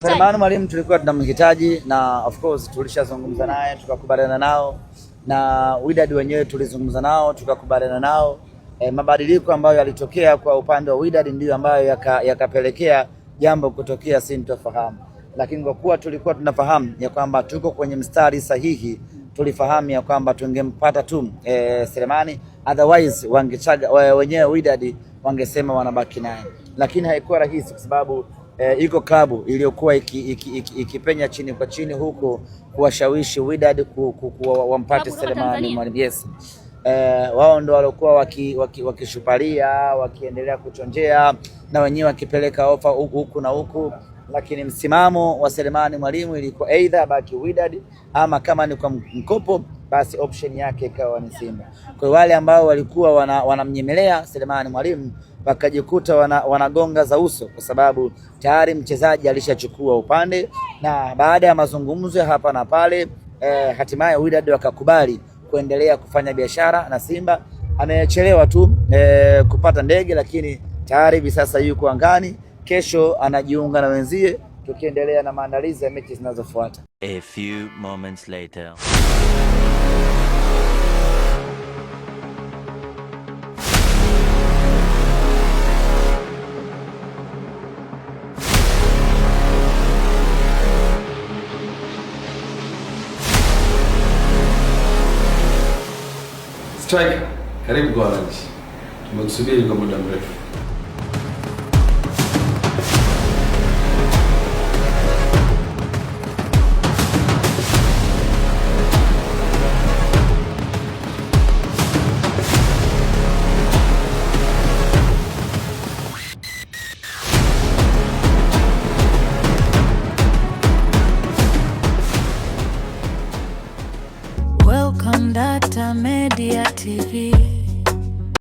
Selemani Mwalimu tulikuwa tunamhitaji na of course tulishazungumza naye tukakubaliana nao, na Wydad wenyewe tulizungumza nao tukakubaliana nao. Mabadiliko ambayo yalitokea kwa upande wa Wydad ndio ambayo yakapelekea jambo kutokea sintofahamu, lakini kwa kuwa tulikuwa tunafahamu ya kwamba tuko kwenye mstari sahihi, tulifahamu ya kwamba tungempata tu Selemani, otherwise wangechaga wenyewe Wydad wangesema wanabaki naye, lakini haikuwa rahisi kwa sababu iko klabu iliyokuwa ikipenya chini kwa chini huko kuwashawishi Wydad wampate Selemani Mwalimu. Yes. Wao ndio walikuwa wakishupalia wakiendelea kuchonjea na wenyewe wakipeleka ofa huku na huku, lakini msimamo wa Selemani Mwalimu ilikuwa either baki Wydad ama kama ni kwa mkopo basi option yake ikawa ni Simba. Kwa wale ambao walikuwa wanamnyemelea Selemani Mwalimu wakajikuta wanagonga za uso, kwa sababu tayari mchezaji alishachukua upande, na baada ya mazungumzo hapa na pale hatimaye Wydad wakakubali kuendelea kufanya biashara na Simba. Amechelewa tu kupata ndege, lakini tayari hivi sasa yuko angani. Kesho anajiunga na wenzie, tukiendelea na maandalizi ya mechi zinazofuata. A few moments later. Strike, karibu kwa lunch. Tumekusubiri kwa muda mrefu. Welcome Data Media TV.